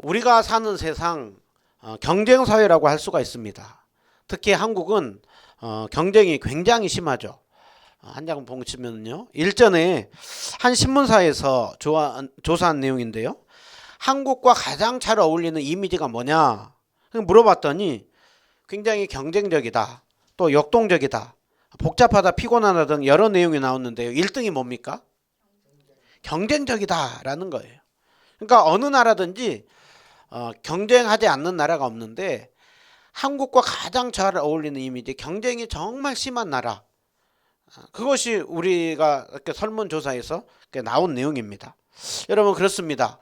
우리가 사는 세상 경쟁 사회라고 할 수가 있습니다. 특히 한국은 경쟁이 굉장히 심하죠. 한 장 보시면요. 일전에 한 신문사에서 조사한 내용인데요. 한국과 가장 잘 어울리는 이미지가 뭐냐 물어봤더니 굉장히 경쟁적이다, 또 역동적이다, 복잡하다, 피곤하다 등 여러 내용이 나왔는데요. 1등이 뭡니까? 경쟁적이다라는 거예요. 그러니까 어느 나라든지 경쟁하지 않는 나라가 없는데 한국과 가장 잘 어울리는 이미지, 경쟁이 정말 심한 나라. 그것이 우리가 이렇게 설문조사에서 나온 내용입니다. 여러분, 그렇습니다.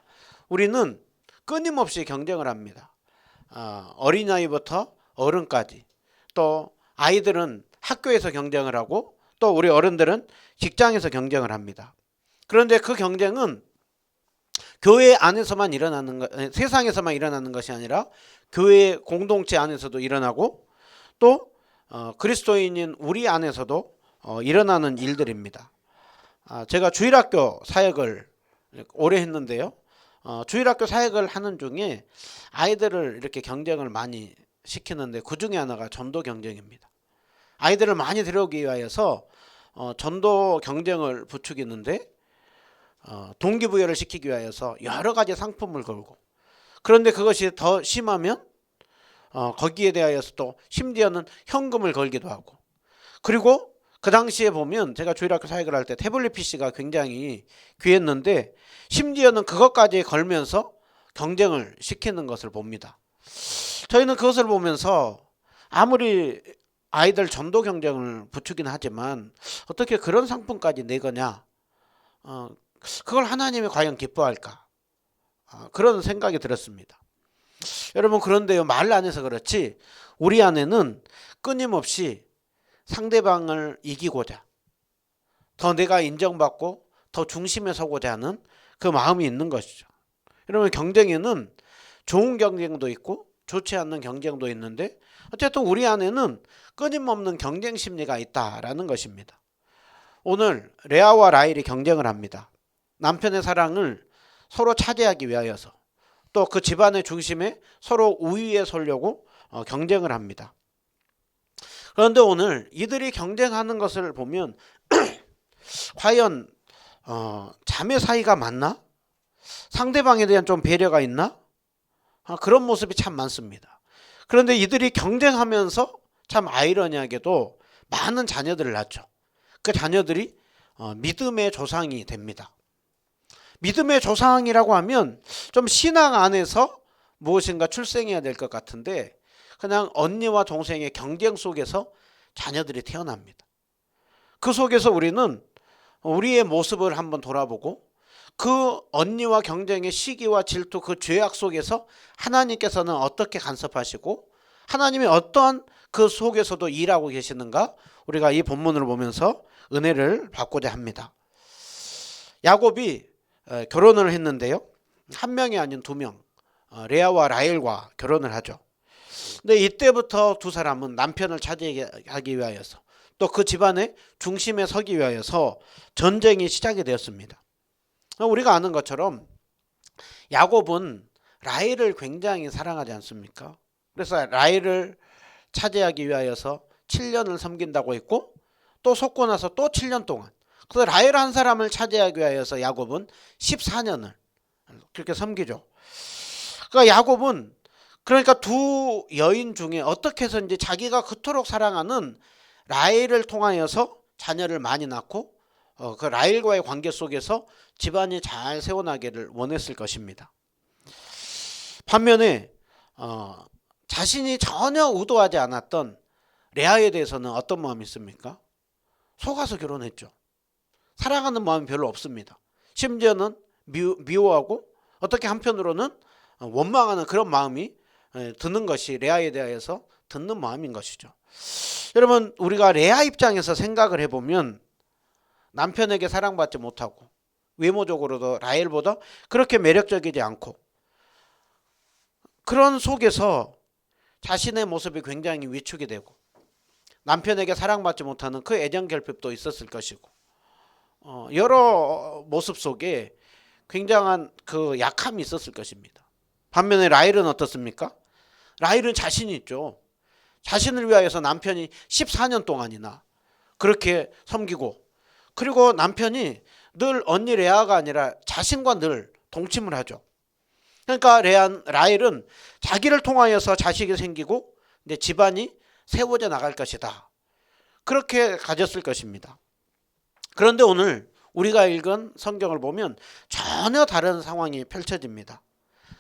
우리는 끊임없이 경쟁을 합니다. 어린아이부터 어른까지, 또 아이들은 학교에서 경쟁을 하고, 또 우리 어른들은 직장에서 경쟁을 합니다. 그런데 그 경쟁은 교회 안에서만 세상에서만 일어나는 것이 아니라 교회 공동체 안에서도 일어나고, 또 그리스도인인 우리 안에서도 일어나는 일들입니다. 제가 주일학교 사역을 오래 했는데요. 주일학교 사역을 하는 중에 아이들을 이렇게 경쟁을 많이 시키는데 그 중에 하나가 전도 경쟁입니다. 아이들을 많이 데려오기 위하여서 전도 경쟁을 부추기는데 동기부여를 시키기 위하여서 여러 가지 상품을 걸고, 그런데 그것이 더 심하면 거기에 대하여서 또 심지어는 현금을 걸기도 하고, 그리고 그 당시에 보면 제가 주일학교 사역을 할 때 태블릿 PC가 굉장히 귀했는데 심지어는 그것까지 걸면서 경쟁을 시키는 것을 봅니다. 저희는 그것을 보면서 아무리 아이들 전도 경쟁을 부추기는 하지만 어떻게 그런 상품까지 내거냐, 그걸 하나님이 과연 기뻐할까, 그런 생각이 들었습니다. 여러분, 그런데요, 말 안에서 그렇지 우리 안에는 끊임없이 상대방을 이기고자, 더 내가 인정받고 더 중심에 서고자 하는 그 마음이 있는 것이죠. 여러분, 경쟁에는 좋은 경쟁도 있고 좋지 않는 경쟁도 있는데 어쨌든 우리 안에는 끊임없는 경쟁 심리가 있다라는 것입니다. 오늘 레아와 라헬이 경쟁을 합니다. 남편의 사랑을 서로 차지하기 위하여서, 또 그 집안의 중심에 서로 우위에 서려고 경쟁을 합니다. 그런데 오늘 이들이 경쟁하는 것을 보면 과연 자매 사이가 맞나? 상대방에 대한 좀 배려가 있나? 그런 모습이 참 많습니다. 그런데 이들이 경쟁하면서 참 아이러니하게도 많은 자녀들을 낳죠. 그 자녀들이 믿음의 조상이 됩니다. 믿음의 조상이라고 하면 좀 신앙 안에서 무엇인가 출생해야 될 것 같은데 그냥 언니와 동생의 경쟁 속에서 자녀들이 태어납니다. 그 속에서 우리는 우리의 모습을 한번 돌아보고 그 언니와 경쟁의 시기와 질투, 그 죄악 속에서 하나님께서는 어떻게 간섭하시고 하나님이 어떠한 그 속에서도 일하고 계시는가, 우리가 이 본문을 보면서 은혜를 받고자 합니다. 야곱이 결혼을 했는데요, 한 명이 아닌 두 명, 레아와 라헬과 결혼을 하죠. 근데 이때부터 두 사람은 남편을 차지하기 위하여서, 또 그 집안의 중심에 서기 위하여서 전쟁이 시작이 되었습니다. 우리가 아는 것처럼 야곱은 라헬을 굉장히 사랑하지 않습니까? 그래서 라헬을 차지하기 위하여서 7년을 섬긴다고 했고, 또 속고 나서 또 7년 동안, 그래서 라헬 한 사람을 차지하기 위하여서 야곱은 14년을 그렇게 섬기죠. 그러니까 야곱은 두 여인 중에 어떻게 해서인지 자기가 그토록 사랑하는 라헬을 통하여서 자녀를 많이 낳고 그 라헬과의 관계 속에서 집안이 잘 세워나기를 원했을 것입니다. 반면에 자신이 전혀 의도하지 않았던 레아에 대해서는 어떤 마음이 있습니까? 속아서 결혼했죠. 사랑하는 마음이 별로 없습니다. 심지어는 미워하고 어떻게 한편으로는 원망하는 그런 마음이 드는 것이 레아에 대해서 듣는 마음인 것이죠. 여러분, 우리가 레아 입장에서 생각을 해보면 남편에게 사랑받지 못하고 외모적으로도 라헬보다 그렇게 매력적이지 않고, 그런 속에서 자신의 모습이 굉장히 위축이 되고 남편에게 사랑받지 못하는 그 애정 결핍도 있었을 것이고, 여러 모습 속에 굉장한 그 약함이 있었을 것입니다. 반면에 라헬은 어떻습니까? 라헬은 자신이 있죠. 자신을 위하여서 남편이 14년 동안이나 그렇게 섬기고, 그리고 남편이 늘 언니 레아가 아니라 자신과 늘 동침을 하죠. 그러니까 라헬은 자기를 통하여서 자식이 생기고 내 집안이 세워져 나갈 것이다, 그렇게 가졌을 것입니다. 그런데 오늘 우리가 읽은 성경을 보면 전혀 다른 상황이 펼쳐집니다.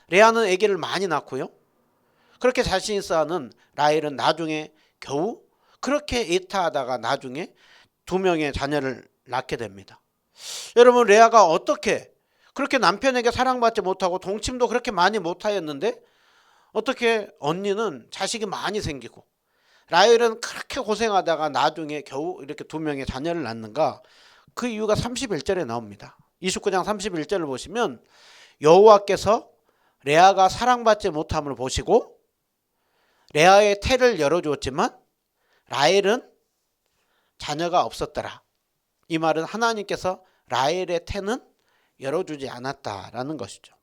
레아는 아기를 많이 낳고요, 그렇게 자신이 쌓아는 라헬은 나중에 겨우 그렇게 애타하다가 나중에 2명의 자녀를 낳게 됩니다. 여러분, 레아가 어떻게 그렇게 남편에게 사랑받지 못하고 동침도 그렇게 많이 못하였는데 어떻게 언니는 자식이 많이 생기고 라헬은 그렇게 고생하다가 나중에 겨우 이렇게 2명의 자녀를 낳는가? 그 이유가 31절에 나옵니다. 29장 31절을 보시면 여호와께서 레아가 사랑받지 못함을 보시고 레아의 태를 열어주었지만 라헬은 자녀가 없었더라. 이 말은 하나님께서 라헬의 태는 열어주지 않았다라는 것이죠.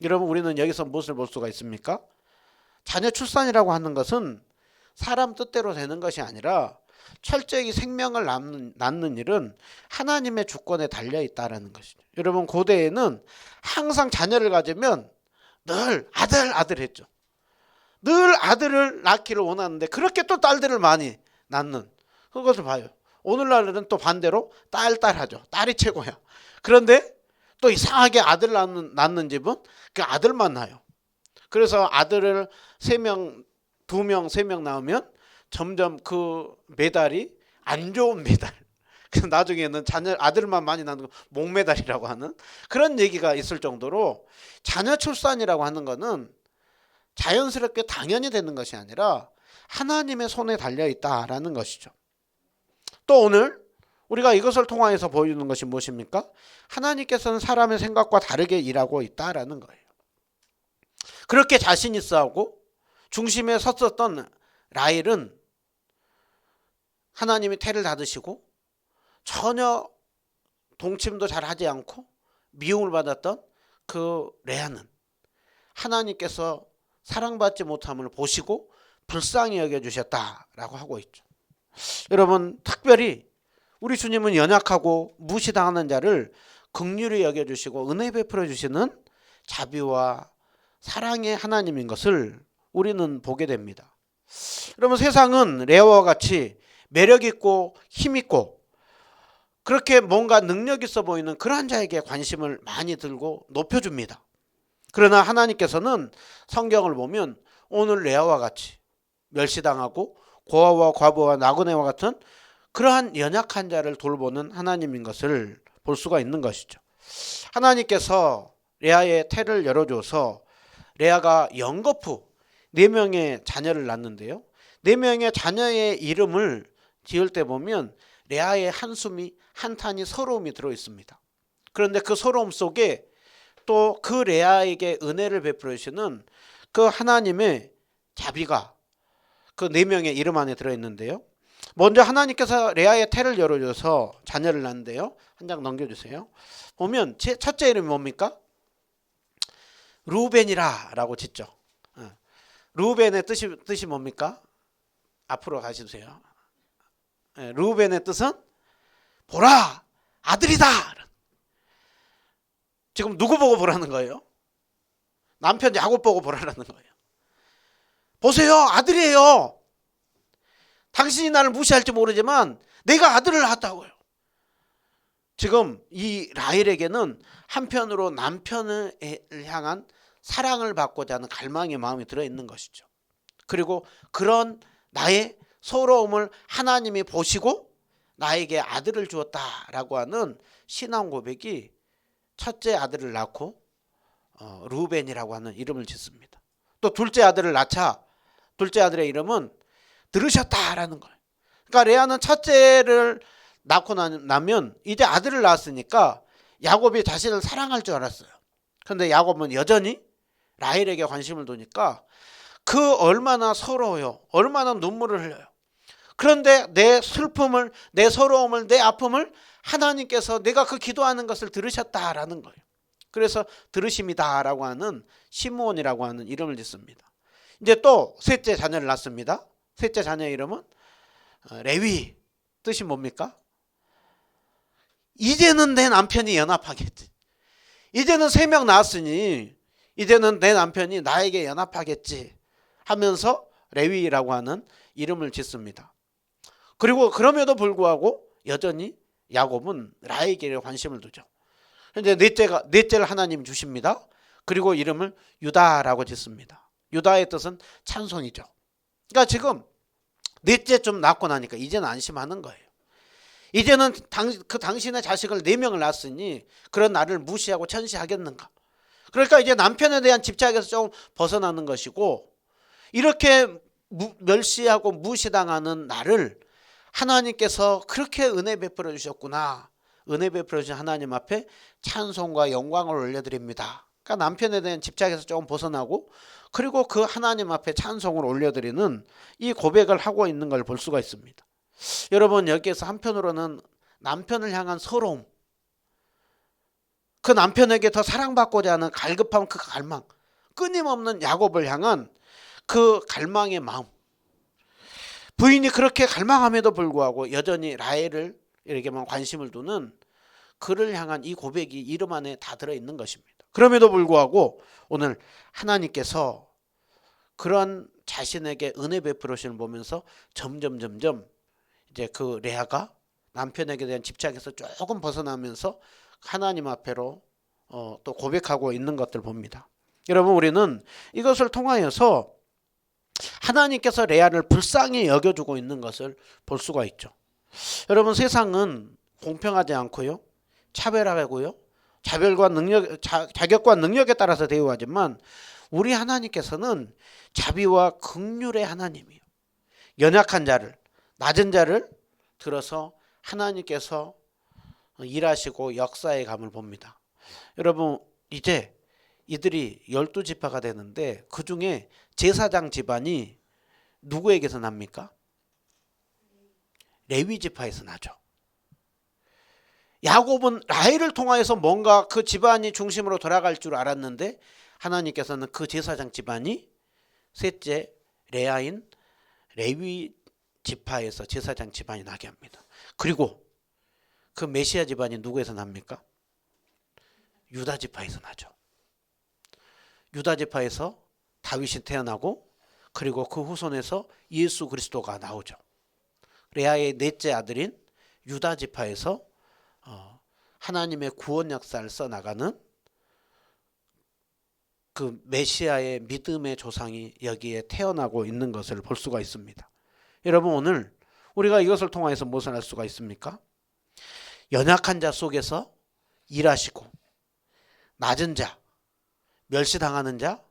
여러분, 우리는 여기서 무엇을 볼 수가 있습니까? 자녀 출산이라고 하는 것은 사람 뜻대로 되는 것이 아니라 철저히 생명을 낳는 일은 하나님의 주권에 달려있다라는 것이죠. 여러분, 고대에는 항상 자녀를 가지면 늘 아들 했죠. 늘 아들을 낳기를 원하는데 그렇게 또 딸들을 많이 낳는 그것을 봐요. 오늘날은 또 반대로 딸 하죠. 딸이 최고야. 그런데 또 이상하게 아들 낳는 집은 그 아들만 낳아요. 그래서 아들을 3명, 2명, 3명 낳으면 점점 그 메달이 안 좋은 메달. 그래서 나중에는 아들만 많이 낳는 거 목메달이라고 하는 그런 얘기가 있을 정도로 자녀 출산이라고 하는 거는 자연스럽게 당연히 되는 것이 아니라 하나님의 손에 달려있다라는 것이죠. 또 오늘 우리가 이것을 통하여서 보여주는 것이 무엇입니까? 하나님께서는 사람의 생각과 다르게 일하고 있다라는 거예요. 그렇게 자신 있어 하고 중심에 섰었던 라헬은 하나님이 태를 닫으시고 전혀 동침도 잘 하지 않고 미움을 받았던 그 레아는 하나님께서 사랑받지 못함을 보시고 불쌍히 여겨주셨다라고 하고 있죠. 여러분, 특별히 우리 주님은 연약하고 무시당하는 자를 긍휼히 여겨주시고 은혜 베풀어 주시는 자비와 사랑의 하나님인 것을 우리는 보게 됩니다. 여러분, 세상은 레아와 같이 매력있고 힘있고 그렇게 뭔가 능력 있어 보이는 그러한 자에게 관심을 많이 들고 높여줍니다. 그러나 하나님께서는 성경을 보면 오늘 레아와 같이 멸시당하고 고아와 과부와 나그네와 같은 그러한 연약한 자를 돌보는 하나님인 것을 볼 수가 있는 것이죠. 하나님께서 레아의 태를 열어줘서 레아가 연거푸 4명의 자녀를 낳는데요. 4명의 자녀의 이름을 지을 때 보면 레아의 한숨이 한탄이 서러움이 들어있습니다. 그런데 그 서러움 속에 또 그 레아에게 은혜를 베풀어 주시는 그 하나님의 자비가 그 4명의 이름 안에 들어있는데요. 먼저 하나님께서 레아의 태를 열어줘서 자녀를 낳는데요. 한 장 넘겨주세요. 보면 첫째 이름이 뭡니까? 루벤이라 라고 짓죠. 루벤의 뜻이 뭡니까? 앞으로 가시세요. 루벤의 뜻은 보라, 아들이다. 지금 누구 보고 보라는 거예요? 남편 야곱 보고 보라는 거예요. 보세요, 아들이에요. 당신이 나를 무시할지 모르지만 내가 아들을 낳았다고요. 지금 이 라헬에게는 한편으로 남편을 향한 사랑을 받고자 하는 갈망의 마음이 들어있는 것이죠. 그리고 그런 나의 서러움을 하나님이 보시고 나에게 아들을 주었다라고 하는 신앙 고백이 첫째 아들을 낳고 루벤이라고 하는 이름을 짓습니다. 또 둘째 아들을 낳자 둘째 아들의 이름은 들으셨다라는 거예요. 그러니까 레아는 첫째를 낳고 나면 이제 아들을 낳았으니까 야곱이 자신을 사랑할 줄 알았어요. 그런데 야곱은 여전히 라헬에게 관심을 두니까 그 얼마나 서러워요. 얼마나 눈물을 흘려요. 그런데 내 슬픔을, 내 서러움을, 내 아픔을 하나님께서 내가 그 기도하는 것을 들으셨다라는 거예요. 그래서 들으심이다라고 하는 시므온이라고 하는 이름을 짓습니다. 이제 또 셋째 자녀를 낳습니다. 셋째 자녀의 이름은 레위. 뜻이 뭡니까? 이제는 내 남편이 연합하겠지. 이제는 3명 낳았으니 이제는 내 남편이 나에게 연합하겠지 하면서 레위라고 하는 이름을 짓습니다. 그리고 그럼에도 불구하고 여전히 야곱은 라헬에게 관심을 두죠. 이제 넷째를 하나님 주십니다. 그리고 이름을 유다라고 짓습니다. 유다의 뜻은 찬송이죠. 그러니까 지금 넷째 좀 낳고 나니까 이제는 안심하는 거예요. 이제는 당신의 자식을 4명을 낳았으니 그런 나를 무시하고 천시하겠는가. 그러니까 이제 남편에 대한 집착에서 좀 벗어나는 것이고, 이렇게 멸시하고 무시당하는 나를 하나님께서 그렇게 은혜 베풀어 주셨구나. 은혜 베풀어 주신 하나님 앞에 찬송과 영광을 올려드립니다. 그러니까 남편에 대한 집착에서 조금 벗어나고, 그리고 그 하나님 앞에 찬송을 올려드리는 이 고백을 하고 있는 걸 볼 수가 있습니다. 여러분, 여기에서 한편으로는 남편을 향한 서러움, 그 남편에게 더 사랑받고자 하는 갈급함, 그 갈망, 끊임없는 야곱을 향한 그 갈망의 마음, 부인이 그렇게 갈망함에도 불구하고 여전히 라헬에게만 관심을 두는 그를 향한 이 고백이 이름 안에 다 들어있는 것입니다. 그럼에도 불구하고 오늘 하나님께서 그런 자신에게 은혜 베풀으심을 보면서 점점 이제 그 레아가 남편에게 대한 집착에서 조금 벗어나면서 하나님 앞에로 또 고백하고 있는 것들 봅니다. 여러분, 우리는 이것을 통하여서 하나님께서 레아를 불쌍히 여겨주고 있는 것을 볼 수가 있죠. 여러분, 세상은 공평하지 않고요, 차별하고요, 자격과 능력에 따라서 대우하지만 우리 하나님께서는 자비와 긍휼의 하나님이에요. 연약한 자를, 낮은 자를 들어서 하나님께서 일하시고 역사의 감을 봅니다. 여러분, 이제 이들이 12지파가 되는데 그 중에 제사장 집안이 누구에게서 납니까? 레위 지파에서 나죠. 야곱은 라헬을 통하여서 뭔가 그 집안이 중심으로 돌아갈 줄 알았는데 하나님께서는 그 제사장 집안이 셋째 레아인 레위 지파에서 제사장 집안이 나게 합니다. 그리고 그 메시아 집안이 누구에서 납니까? 유다 지파에서 나죠. 유다 지파에서 다윗이 태어나고, 그리고 그 후손에서 예수 그리스도가 나오죠. 레아의 넷째 아들인 유다 지파에서 하나님의 구원 역사를 써나가는 그 메시아의 믿음의 조상이 여기에 태어나고 있는 것을 볼 수가 있습니다. 여러분, 오늘 우리가 이것을 통해서 무엇을 할 수가 있습니까? 연약한 자 속에서 일하시고, 낮은 자, 멸시당하는 자,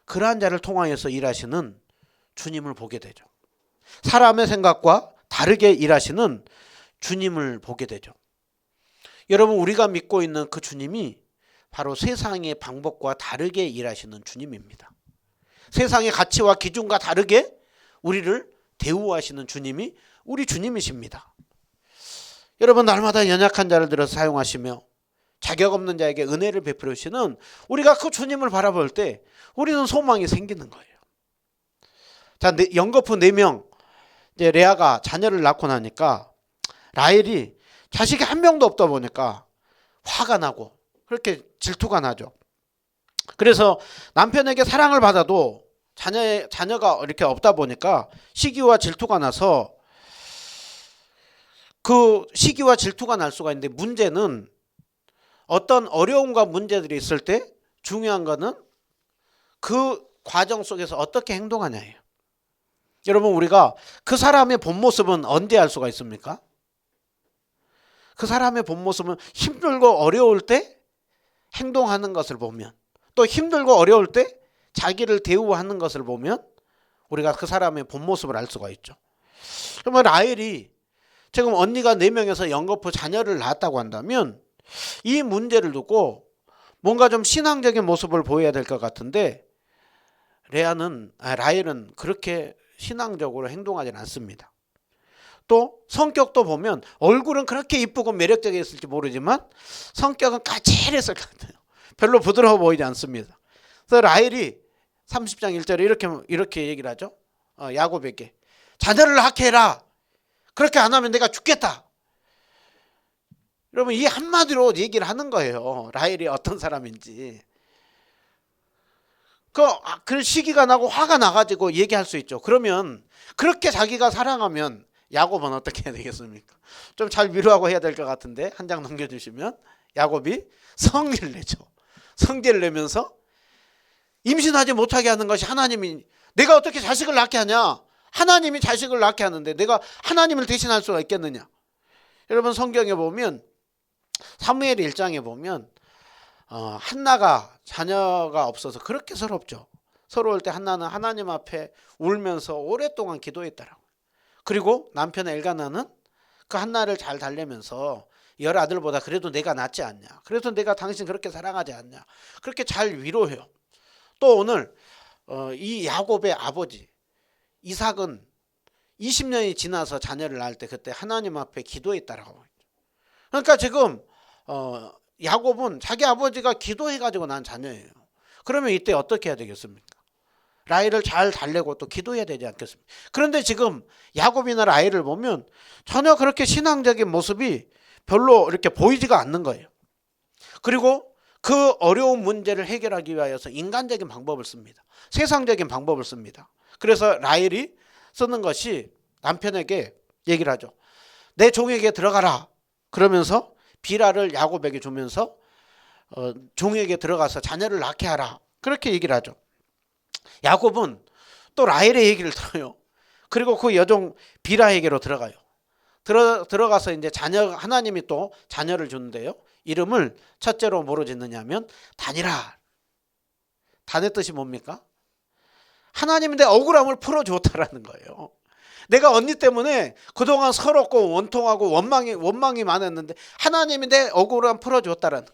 그러한 자를 통하여서 일하시는 주님을 보게 되죠. 사람의 생각과 다르게 일하시는 주님을 보게 되죠. 여러분, 우리가 믿고 있는 그 주님이 바로 세상의 방법과 다르게 일하시는 주님입니다. 세상의 가치와 기준과 다르게 우리를 대우하시는 주님이 우리 주님이십니다. 여러분, 날마다 연약한 자를 들어서 사용하시며 자격 없는 자에게 은혜를 베풀으시는 우리가 그 주님을 바라볼 때 우리는 소망이 생기는 거예요. 자, 연거푸 4명, 이제 레아가 자녀를 낳고 나니까 라헬이 자식이 한 명도 없다 보니까 화가 나고 그렇게 질투가 나죠. 그래서 남편에게 사랑을 받아도 자녀가 이렇게 없다 보니까 시기와 질투가 나서, 그 시기와 질투가 날 수가 있는데, 문제는 어떤 어려움과 문제들이 있을 때 중요한 거는 그 과정 속에서 어떻게 행동하냐예요. 여러분, 우리가 그 사람의 본 모습은 언제 알 수가 있습니까? 그 사람의 본 모습은 힘들고 어려울 때 행동하는 것을 보면, 또 힘들고 어려울 때 자기를 대우하는 것을 보면 우리가 그 사람의 본 모습을 알 수가 있죠. 그러면 라헬이 지금 언니가 4명에서 연거푸 자녀를 낳았다고 한다면 이 문제를 두고 뭔가 좀 신앙적인 모습을 보여야 될 것 같은데, 라헬은 그렇게 신앙적으로 행동하지는 않습니다. 또 성격도 보면 얼굴은 그렇게 이쁘고 매력적이었을지 모르지만 성격은 까칠했을 것 같아요. 별로 부드러워 보이지 않습니다. 그래서 라헬이 30장 1절에 이렇게 얘기를 하죠. 야곱에게 자녀를 낳게 해라. 그렇게 안 하면 내가 죽겠다. 여러분, 이 한마디로 얘기를 하는 거예요. 라헬이 어떤 사람인지. 그 시기가 나고 화가 나가지고 얘기할 수 있죠. 그러면 그렇게 자기가 사랑하면 야곱은 어떻게 해야 되겠습니까? 좀 잘 위로하고 해야 될 것 같은데 한 장 넘겨주시면 야곱이 성기를 내죠. 성기를 내면서 임신하지 못하게 하는 것이 하나님이, 내가 어떻게 자식을 낳게 하냐? 하나님이 자식을 낳게 하는데 내가 하나님을 대신할 수가 있겠느냐? 여러분, 성경에 보면 사무엘 1장에 보면 한나가 자녀가 없어서 그렇게 서럽죠. 서러울 때 한나는 하나님 앞에 울면서 오랫동안 기도했더라고요. 그리고 남편 엘가나는 그 한나를 잘 달래면서 열 아들보다 그래도 내가 낫지 않냐, 그래서 내가 당신 그렇게 사랑하지 않냐, 그렇게 잘 위로해요. 또 오늘 이 야곱의 아버지 이삭은 20년이 지나서 자녀를 낳을 때 그때 하나님 앞에 기도했다라고. 그러니까 지금 야곱은 자기 아버지가 기도해가지고 난 자녀예요. 그러면 이때 어떻게 해야 되겠습니까? 라헬을 잘 달래고 또 기도해야 되지 않겠습니까? 그런데 지금 야곱이나 라헬을 보면 전혀 그렇게 신앙적인 모습이 별로 이렇게 보이지가 않는 거예요. 그리고 그 어려운 문제를 해결하기 위하여서 인간적인 방법을 씁니다. 세상적인 방법을 씁니다. 그래서 라헬이 쓰는 것이 남편에게 얘기를 하죠. 내 종에게 들어가라. 그러면서 비라를 야곱에게 주면서 종에게 들어가서 자녀를 낳게 하라. 그렇게 얘기를 하죠. 야곱은 또 라헬의 얘기를 들어요. 그리고 그 여종 비라에게로 들어가요. 들어가서 이제 하나님이 또 자녀를 주는데요. 이름을 첫째로 뭐로 짓느냐면 단이라. 단의 뜻이 뭡니까? 하나님이 내 억울함을 풀어줬다라는 거예요. 내가 언니 때문에 그동안 서럽고 원통하고 원망이 많았는데 하나님이 내 억울함 풀어줬다라는.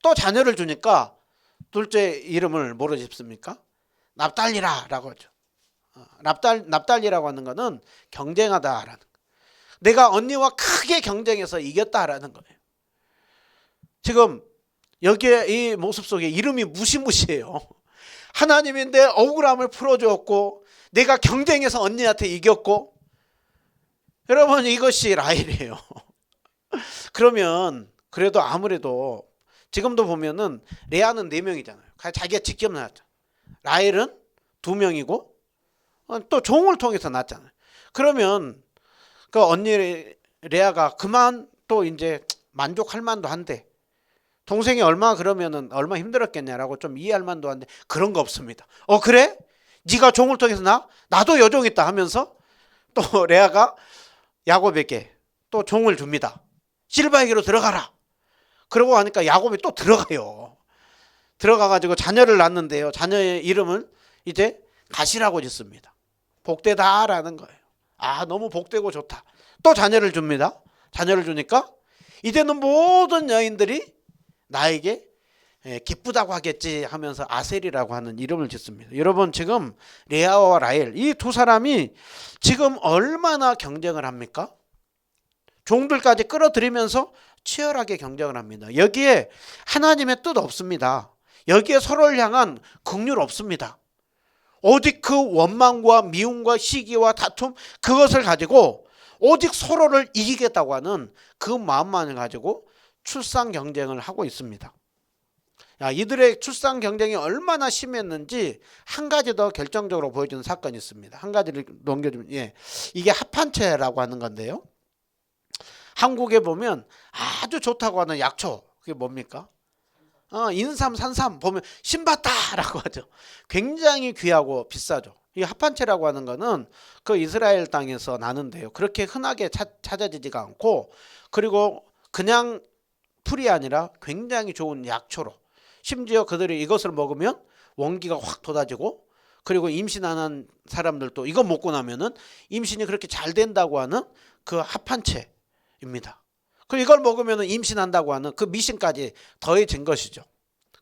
또 자녀를 주니까 둘째 이름을 뭐로 짓습니까? 납달리라라고 하죠. 납달리라고 하는 것은 경쟁하다라는 거. 내가 언니와 크게 경쟁해서 이겼다라는 거예요. 지금 여기에 이 모습 속에 이름이 무시무시해요. 하나님이 내 억울함을 풀어주었고 내가 경쟁해서 언니한테 이겼고. 여러분, 이것이 라헬이에요. 그러면 그래도 아무래도 지금도 보면은 레아는 4명이잖아요. 자기가 직접 낳았죠. 라헬은 2명이고 또 종을 통해서 낳았잖아요. 그러면 그 언니 레아가 그만 또 이제 만족할 만도 한데 동생이 얼마 힘들었겠냐라고 좀 이해할 만도 한데 그런 거 없습니다. 그래? 네가 종을 통해서 나도 여종 있다 하면서 또 레아가 야곱에게 또 종을 줍니다. 실바에게로 들어가라. 그러고 하니까 야곱이 또 들어가요. 들어가가지고 자녀를 낳는데요. 자녀의 이름을 이제 가시라고 짓습니다. 복되다라는 거예요. 너무 복되고 좋다. 또 자녀를 줍니다. 자녀를 주니까 이제는 모든 여인들이 나에게 기쁘다고 하겠지 하면서 아셀이라고 하는 이름을 짓습니다. 여러분, 지금 레아와 라헬 이 두 사람이 지금 얼마나 경쟁을 합니까? 종들까지 끌어들이면서 치열하게 경쟁을 합니다. 여기에 하나님의 뜻 없습니다. 여기에 서로를 향한 긍휼 없습니다. 오직 그 원망과 미움과 시기와 다툼, 그것을 가지고 오직 서로를 이기겠다고 하는 그 마음만을 가지고 출산 경쟁을 하고 있습니다. 이들의 출산 경쟁이 얼마나 심했는지 한 가지 더 결정적으로 보여주는 사건이 있습니다. 한 가지를 넘겨주면, 이게 합한체라고 하는 건데요. 한국에 보면 아주 좋다고 하는 약초, 그게 뭡니까? 인삼, 산삼 보면 신봤다라고 하죠. 굉장히 귀하고 비싸죠. 이 합한체라고 하는 거는 그 이스라엘 땅에서 나는데요. 그렇게 흔하게 찾아지지가 않고, 그리고 그냥 풀이 아니라 굉장히 좋은 약초로, 심지어 그들이 이것을 먹으면 원기가 확 돋아지고, 그리고 임신하는 사람들도 이거 먹고 나면은 임신이 그렇게 잘 된다고 하는 그 합한체입니다. 그리고 이걸 먹으면 임신한다고 하는 그 미신까지 더해진 것이죠.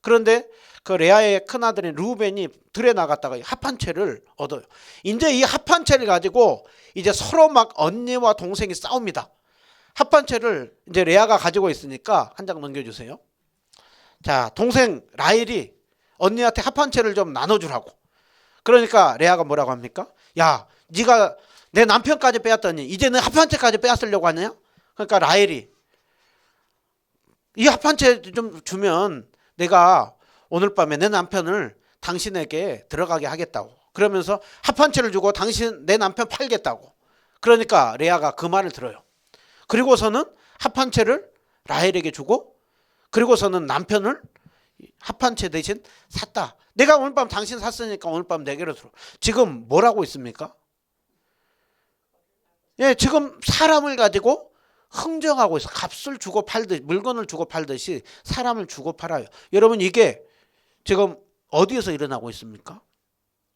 그런데 그 레아의 큰아들인 루벤이 들에 나갔다가 합한체를 얻어요. 이제 이 합한체를 가지고 이제 서로 막 언니와 동생이 싸웁니다. 합한체를 이제 레아가 가지고 있으니까 한 장 넘겨주세요. 자, 동생 라헬이 언니한테 합 한 채를 좀 나눠주라고. 그러니까 레아가 뭐라고 합니까? 야, 네가 내 남편까지 빼앗더니 이제는 합 한 채까지 빼앗으려고 하냐? 그러니까 라헬이 이 합 한 채 좀 주면 내가 오늘 밤에 내 남편을 당신에게 들어가게 하겠다고. 그러면서 합 한 채를 주고 당신 내 남편 팔겠다고. 그러니까 레아가 그 말을 들어요. 그리고서는 합 한 채를 라헬에게 주고 그리고서는 남편을 합 한 채 대신 샀다. 내가 오늘 밤 당신 샀으니까 오늘 밤 내게로 들어. 지금 뭐라고 있습니까? 예, 지금 사람을 가지고 흥정하고 있어. 값을 주고 팔듯이 물건을 주고 팔듯이 사람을 주고 팔아요. 여러분 이게 지금 어디에서 일어나고 있습니까?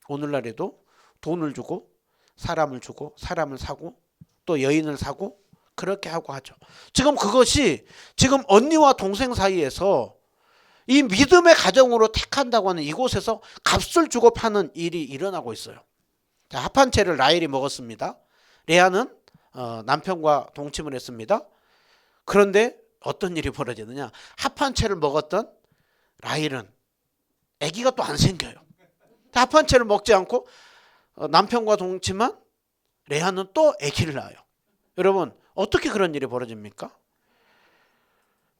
오늘날에도 돈을 주고 사람을 주고 사람을 사고 또 여인을 사고 그렇게 하고 하죠. 지금 그것이 지금 언니와 동생 사이에서 이 믿음의 가정으로 택한다고 하는 이곳에서 값을 주고 파는 일이 일어나고 있어요. 자, 합 한 채를 라헬이 먹었습니다. 레아는 남편과 동침을 했습니다. 그런데 어떤 일이 벌어지느냐? 합 한 채를 먹었던 라헬은 아기가 또 안 생겨요. 합 한 채를 먹지 않고 남편과 동침한 레아는 또 아기를 낳아요. 여러분 어떻게 그런 일이 벌어집니까?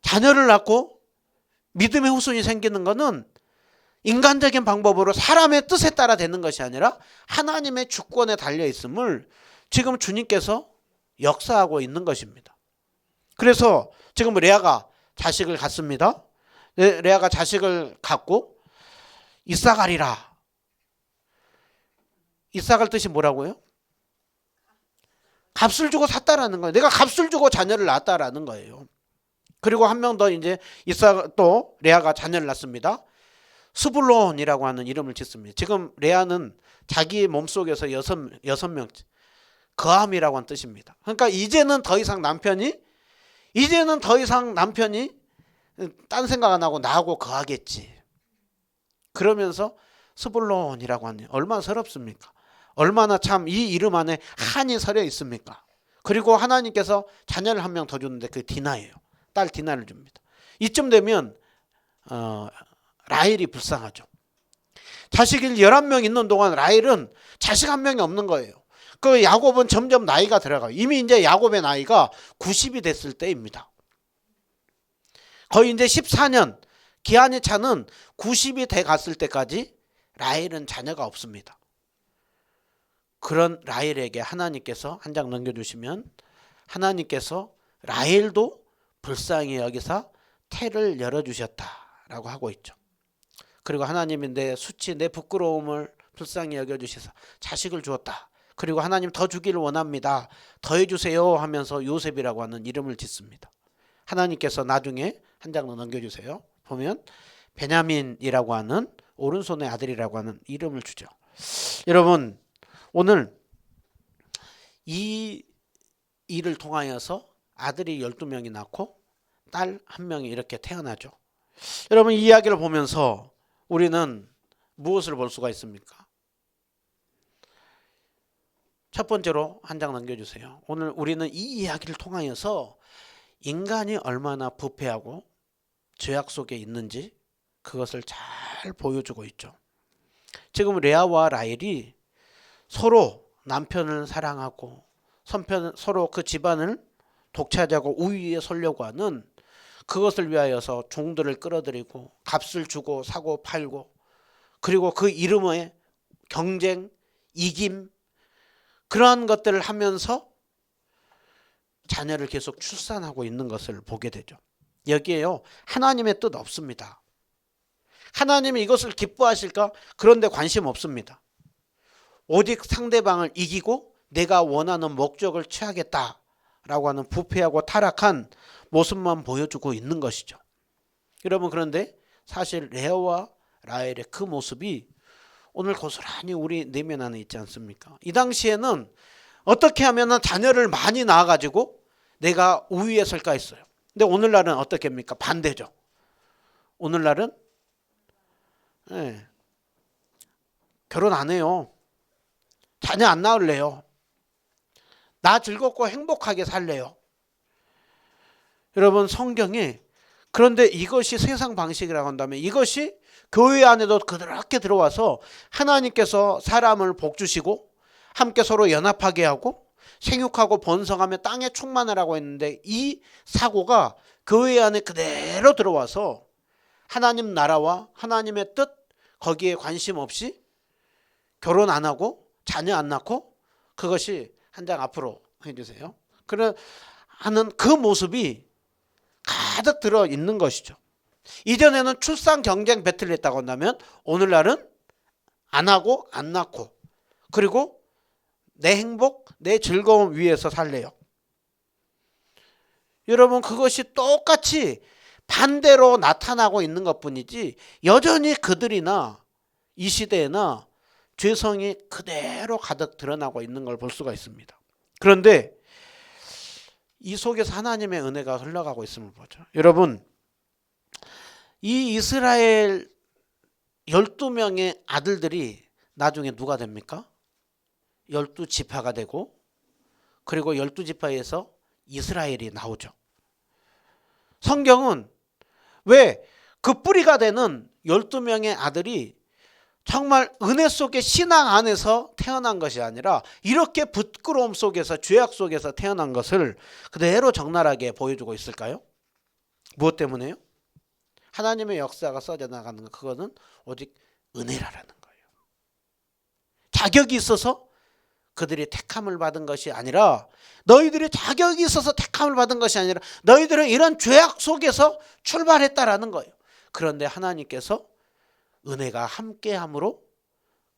자녀를 낳고 믿음의 후손이 생기는 것은 인간적인 방법으로 사람의 뜻에 따라 되는 것이 아니라 하나님의 주권에 달려 있음을 지금 주님께서 역사하고 있는 것입니다. 그래서 지금 레아가 자식을 갖습니다. 레아가 자식을 갖고 이삭아리라. 이삭을 뜻이 뭐라고요? 값을 주고 샀다라는 거예요. 내가 값을 주고 자녀를 낳았다라는 거예요. 그리고 한 명 더 이제 이삭 또 레아가 자녀를 낳습니다. 스불론이라고 하는 이름을 짓습니다. 지금 레아는 자기 몸속에서 여섯 명 거함이라고 하는 뜻입니다. 그러니까 이제는 더 이상 남편이 딴 생각 안 하고 나하고 거하겠지. 그러면서 스불론이라고 하네요. 얼마나 서럽습니까? 얼마나 참 이 이름 안에 한이 서려 있습니까? 그리고 하나님께서 자녀를 한 명 더 줬는데 그 디나예요. 딸 디나를 줍니다. 이쯤 되면 라헬이 불쌍하죠. 자식이 11명 있는 동안 라헬은 자식 한 명이 없는 거예요. 그 야곱은 점점 나이가 들어가요. 이미 이제 야곱의 나이가 90이 됐을 때입니다. 거의 이제 14년 기한이 차는 90이 돼 갔을 때까지 라헬은 자녀가 없습니다. 그런 라헬에게 하나님께서 한 장 넘겨주시면 하나님께서 라헬도 불쌍히 여기사 태를 열어주셨다라고 하고 있죠. 그리고 하나님이 내 수치 내 부끄러움을 불쌍히 여겨주셔서 자식을 주었다. 그리고 하나님 더 주기를 원합니다. 더해주세요 하면서 요셉이라고 하는 이름을 짓습니다. 하나님께서 나중에 한 장 넘겨주세요. 보면 베냐민이라고 하는 오른손의 아들이라고 하는 이름을 주죠. 여러분 오늘 이 일을 통하여서 아들이 12명이 낳고 딸 1명이 이렇게 태어나죠. 여러분 이 이야기를 보면서 우리는 무엇을 볼 수가 있습니까? 첫 번째로 한 장 넘겨주세요. 오늘 우리는 이 이야기를 통하여서 인간이 얼마나 부패하고 죄악 속에 있는지 그것을 잘 보여주고 있죠. 지금 레아와 라헬이 서로 남편을 사랑하고 서로 그 집안을 독차지하고 우위에 서려고 하는 그것을 위하여서 종들을 끌어들이고 값을 주고 사고 팔고 그리고 그 이름에 경쟁, 이김 그러한 것들을 하면서 자녀를 계속 출산하고 있는 것을 보게 되죠. 여기에요 하나님의 뜻 없습니다. 하나님이 이것을 기뻐하실까? 그런데 관심 없습니다. 오직 상대방을 이기고 내가 원하는 목적을 취하겠다라고 하는 부패하고 타락한 모습만 보여주고 있는 것이죠. 여러분 그런데 사실 레아와 라헬의 그 모습이 오늘 고스란히 우리 내면 안에 있지 않습니까? 이 당시에는 어떻게 하면 자녀를 많이 낳아가지고 내가 우위에 설까 했어요. 근데 오늘날은 어떻게 합니까? 반대죠. 오늘날은 결혼 안 해요. 자녀 안 낳을래요. 나 즐겁고 행복하게 살래요. 여러분 성경에 그런데 이것이 세상 방식이라고 한다면 이것이 교회 안에도 그렇게 들어와서 하나님께서 사람을 복주시고 함께 서로 연합하게 하고 생육하고 번성하며 땅에 충만하라고 했는데 이 사고가 교회 안에 그대로 들어와서 하나님 나라와 하나님의 뜻 거기에 관심 없이 결혼 안 하고 자녀 안 낳고 그것이 한 장 앞으로 해주세요. 그런 하는 그 모습이 가득 들어 있는 것이죠. 이전에는 출산 경쟁 배틀을 했다고 한다면 오늘날은 안 하고 안 낳고 그리고 내 행복, 내 즐거움 위해서 살래요. 여러분 그것이 똑같이 반대로 나타나고 있는 것뿐이지 여전히 그들이나 이 시대에나 죄성이 그대로 가득 드러나고 있는 걸 볼 수가 있습니다. 그런데 이 속에서 하나님의 은혜가 흘러가고 있음을 보죠. 여러분 이 이스라엘 12명의 아들들이 나중에 누가 됩니까? 12지파가 되고 그리고 12지파에서 이스라엘이 나오죠. 성경은 왜 그 뿌리가 되는 12명의 아들이 정말 은혜 속의 신앙 안에서 태어난 것이 아니라 이렇게 부끄러움 속에서 죄악 속에서 태어난 것을 그대로 적나라하게 보여주고 있을까요? 무엇 때문에요? 하나님의 역사가 써져 나가는 것 그거는 오직 은혜라는 거예요. 자격이 있어서 그들이 택함을 받은 것이 아니라 너희들이 자격이 있어서 택함을 받은 것이 아니라 너희들은 이런 죄악 속에서 출발했다라는 거예요. 그런데 하나님께서 은혜가 함께함으로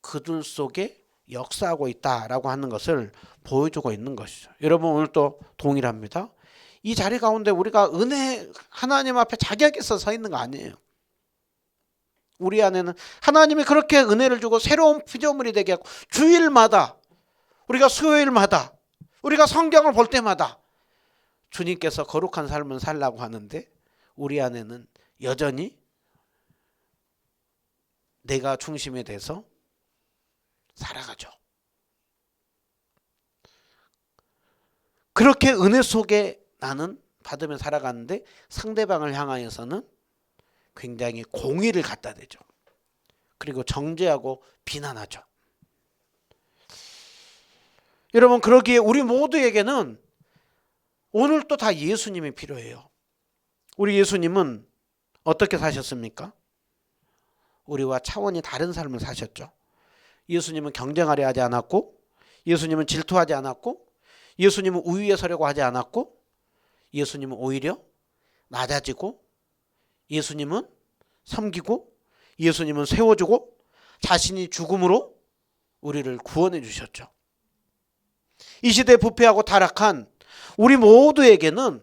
그들 속에 역사하고 있다라고 하는 것을 보여주고 있는 것이죠. 여러분 오늘 또 동일합니다. 이 자리 가운데 우리가 은혜 하나님 앞에 자격이 있어서 서 있는 거 아니에요. 우리 안에는 하나님이 그렇게 은혜를 주고 새로운 피조물이 되게 하고 주일마다 우리가 수요일마다 우리가 성경을 볼 때마다 주님께서 거룩한 삶을 살라고 하는데 우리 안에는 여전히 내가 중심이 돼서 살아가죠. 그렇게 은혜 속에 나는 받으며 살아가는데 상대방을 향하여서는 굉장히 공의를 갖다 대죠. 그리고 정죄하고 비난하죠. 여러분 그러기에 우리 모두에게는 오늘 또 다 예수님이 필요해요. 우리 예수님은 어떻게 사셨습니까? 우리와 차원이 다른 삶을 사셨죠. 예수님은 경쟁하려 하지 않았고 예수님은 질투하지 않았고 예수님은 우위에 서려고 하지 않았고 예수님은 오히려 낮아지고 예수님은 섬기고 예수님은 세워주고 자신이 죽음으로 우리를 구원해 주셨죠. 이 시대에 부패하고 타락한 우리 모두에게는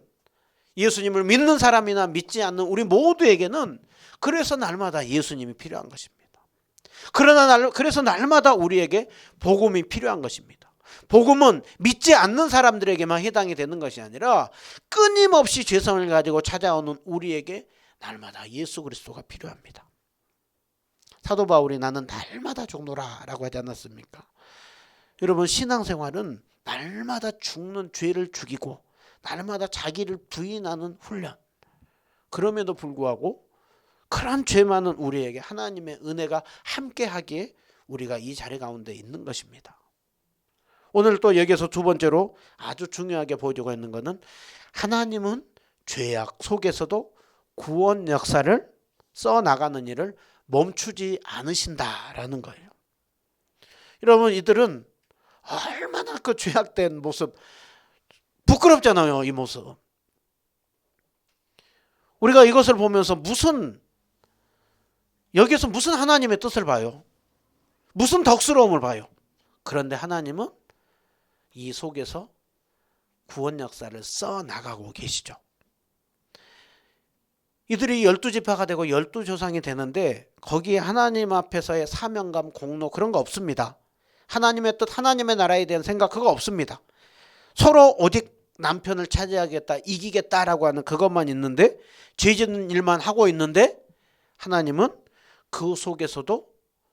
예수님을 믿는 사람이나 믿지 않는 우리 모두에게는 그래서 날마다 예수님이 필요한 것입니다. 그래서 날마다 우리에게 복음이 필요한 것입니다. 복음은 믿지 않는 사람들에게만 해당이 되는 것이 아니라 끊임없이 죄성을 가지고 찾아오는 우리에게 날마다 예수 그리스도가 필요합니다. 사도 바울이 나는 날마다 죽노라 라고 하지 않았습니까? 여러분 신앙생활은 날마다 죽는 죄를 죽이고 날마다 자기를 부인하는 훈련. 그럼에도 불구하고 그런 죄 많은 우리에게 하나님의 은혜가 함께하기에 우리가 이 자리 가운데 있는 것입니다. 오늘 또 여기서 두 번째로 아주 중요하게 보여주고 있는 것은 하나님은 죄악 속에서도 구원 역사를 써나가는 일을 멈추지 않으신다라는 거예요. 여러분 이들은 얼마나 그 죄악된 모습 부끄럽잖아요. 이 모습. 우리가 이것을 보면서 여기서 무슨 하나님의 뜻을 봐요? 무슨 덕스러움을 봐요? 그런데 하나님은 이 속에서 구원 역사를 써나가고 계시죠. 이들이 12지파가 되고 12조상이 되는데 거기에 하나님 앞에서의 사명감, 공로 그런 거 없습니다. 하나님의 뜻, 하나님의 나라에 대한 생각 그거 없습니다. 서로 오직 남편을 차지하겠다, 이기겠다라고 하는 그것만 있는데 죄 짓는 일만 하고 있는데 하나님은 그 속에서도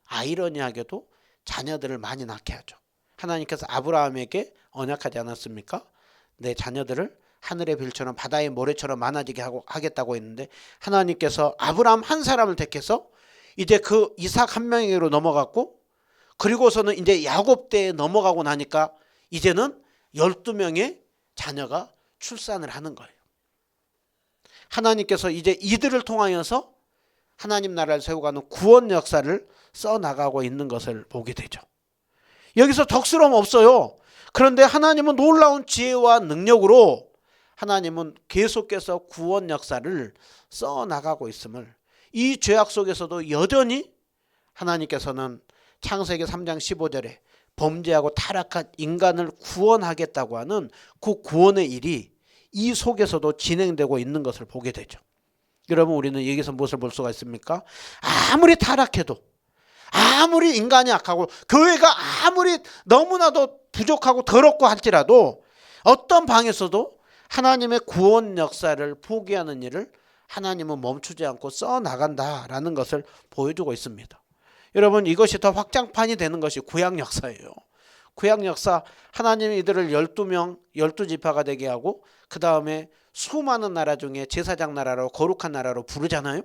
아이러니하게도 자녀들을 많이 낳게 하죠. 하나님께서 아브라함에게 언약하지 않았습니까? 내 자녀들을 하늘의 별처럼 바다의 모래처럼 많아지게 하겠다고 했는데 하나님께서 아브라함 한 사람을 택해서 이제 그 이삭 한 명에게로 넘어갔고 그리고서는 이제 야곱 때에 넘어가고 나니까 이제는 12명의 자녀가 출산을 하는 거예요. 하나님께서 이제 이들을 통하여서 하나님 나라를 세워가는 구원 역사를 써나가고 있는 것을 보게 되죠. 여기서 덕스러움 없어요. 그런데 하나님은 놀라운 지혜와 능력으로 하나님은 계속해서 구원 역사를 써나가고 있음을, 이 죄악 속에서도 여전히 하나님께서는 창세기 3장 15절에 범죄하고 타락한 인간을 구원하겠다고 하는 그 구원의 일이 이 속에서도 진행되고 있는 것을 보게 되죠. 여러분, 우리는 여기서 무엇을 볼 수가 있습니까? 아무리 타락해도, 아무리 인간이 악하고 교회가 아무리 너무나도 부족하고 더럽고 할지라도 어떤 방에서도 하나님의 구원 역사를 포기하는 일을 하나님은 멈추지 않고 써나간다라는 것을 보여주고 있습니다. 여러분, 이것이 더 확장판이 되는 것이 구약 역사예요. 구약 역사, 하나님이 이들을 12명, 12지파가 되게 하고 그 다음에 수많은 나라 중에 제사장 나라로, 거룩한 나라로 부르잖아요.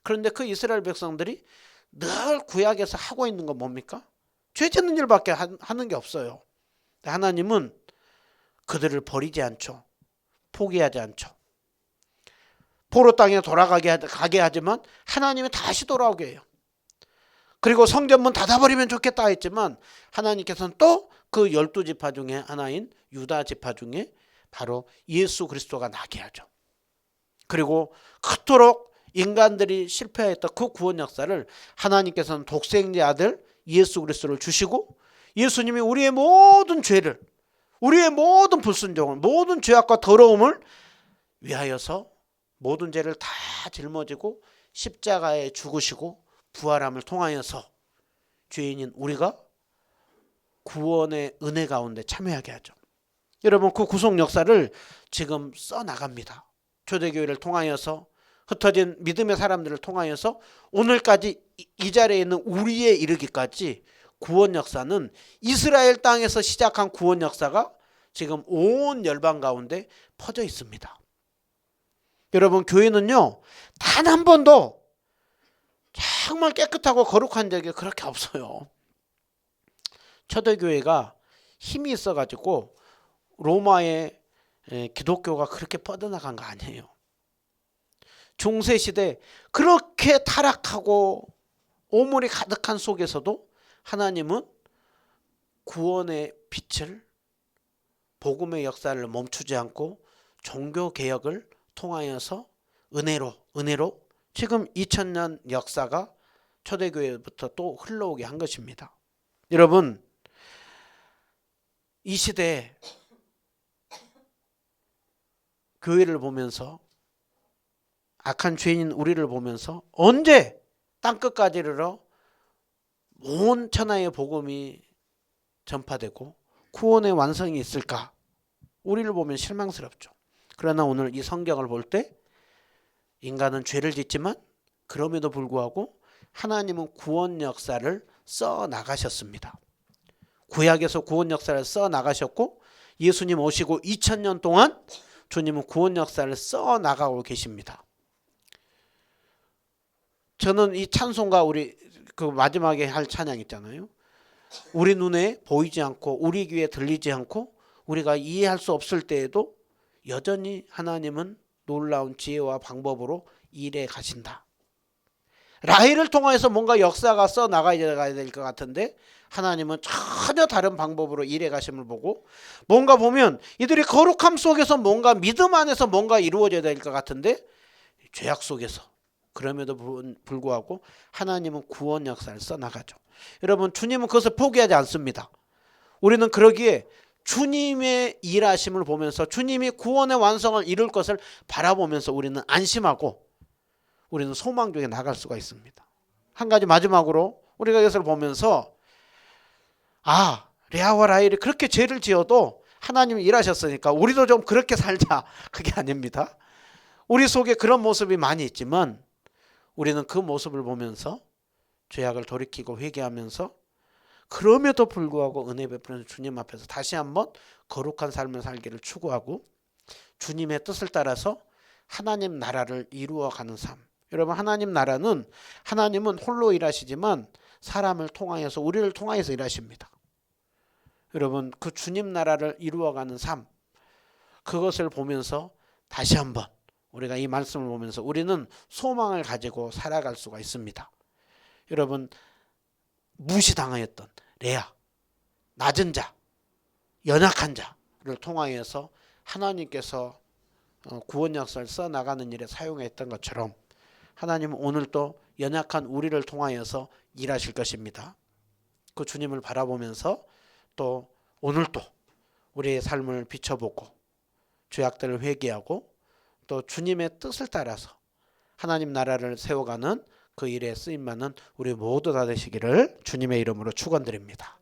그런데 그 이스라엘 백성들이 늘 구약에서 하고 있는 건 뭡니까? 죄 짓는 일밖에 하는 게 없어요. 하나님은 그들을 버리지 않죠. 포기하지 않죠. 포로 땅에 돌아가게 하지만 하나님이 다시 돌아오게 해요. 그리고 성전문 닫아버리면 좋겠다 했지만 하나님께서는 또 그 12지파 중에 하나인 유다 지파 중에 바로 예수 그리스도가 나게 하죠. 그리고 그토록 인간들이 실패했던 그 구원 역사를 하나님께서는 독생자 아들 예수 그리스도를 주시고, 예수님이 우리의 모든 죄를, 우리의 모든 불순종을, 모든 죄악과 더러움을 위하여서 모든 죄를 다 짊어지고 십자가에 죽으시고 부활함을 통하여서 죄인인 우리가 구원의 은혜 가운데 참여하게 하죠. 여러분, 그 구속 역사를 지금 써나갑니다. 초대교회를 통하여서, 흩어진 믿음의 사람들을 통하여서 오늘까지 이 자리에 있는 우리에 이르기까지 구원 역사는 이스라엘 땅에서 시작한 구원 역사가 지금 온 열방 가운데 퍼져 있습니다. 여러분, 교회는요 단 한 번도 정말 깨끗하고 거룩한 적이 그렇게 없어요. 초대교회가 힘이 있어가지고 로마의 기독교가 그렇게 뻗어나간 거 아니에요. 중세시대 그렇게 타락하고 오물이 가득한 속에서도 하나님은 구원의 빛을, 복음의 역사를 멈추지 않고 종교개혁을 통하여서 은혜로 지금 2000년 역사가 초대교회부터 또 흘러오게 한 것입니다. 여러분, 이 시대에 교회를 보면서, 악한 죄인인 우리를 보면서 언제 땅끝까지 이르러 온 천하의 복음이 전파되고 구원의 완성이 있을까? 우리를 보면 실망스럽죠. 그러나 오늘 이 성경을 볼 때 인간은 죄를 짓지만 그럼에도 불구하고 하나님은 구원 역사를 써 나가셨습니다. 구약에서 구원 역사를 써 나가셨고 예수님 오시고 2000년 동안 주님은 구원 역사를 써 나가고 계십니다. 저는 이 찬송가, 우리 그 마지막에 할 찬양 있잖아요. 우리 눈에 보이지 않고 우리 귀에 들리지 않고 우리가 이해할 수 없을 때에도 여전히 하나님은 놀라운 지혜와 방법으로 일해 가신다. 라헬을 통해서 뭔가 역사가 써 나가야 될 것 같은데 하나님은 전혀 다른 방법으로 일해 가심을 보고, 뭔가 보면 이들이 거룩함 속에서 뭔가 믿음 안에서 뭔가 이루어져야 될 것 같은데 죄악 속에서, 그럼에도 불구하고 하나님은 구원 역사를 써 나가죠. 여러분, 주님은 그것을 포기하지 않습니다. 우리는 그러기에 주님의 일하심을 보면서 주님이 구원의 완성을 이룰 것을 바라보면서 우리는 안심하고 우리는 소망 중에 나갈 수가 있습니다. 한 가지 마지막으로 우리가 이것을 보면서, 레아와 라헬이 그렇게 죄를 지어도 하나님이 일하셨으니까 우리도 좀 그렇게 살자, 그게 아닙니다. 우리 속에 그런 모습이 많이 있지만 우리는 그 모습을 보면서 죄악을 돌이키고 회개하면서 그럼에도 불구하고 은혜 베푸는 주님 앞에서 다시 한번 거룩한 삶을 살기를 추구하고 주님의 뜻을 따라서 하나님 나라를 이루어가는 삶. 여러분, 하나님 나라는 하나님은 홀로 일하시지만 사람을 통하여서, 우리를 통하여서 일하십니다. 여러분, 그 주님 나라를 이루어가는 삶, 그것을 보면서 다시 한번 우리가 이 말씀을 보면서 우리는 소망을 가지고 살아갈 수가 있습니다. 여러분, 무시당하였던 레아, 낮은 자, 연약한 자를 통하여서 하나님께서 구원 역사를 써나가는 일에 사용했던 것처럼 하나님은 오늘도 연약한 우리를 통하여서 일하실 것입니다. 그 주님을 바라보면서 또 오늘도 우리의 삶을 비춰보고 죄악들을 회개하고 또 주님의 뜻을 따라서 하나님 나라를 세워가는 그 일에 쓰임받는 우리 모두 다 되시기를 주님의 이름으로 축원드립니다.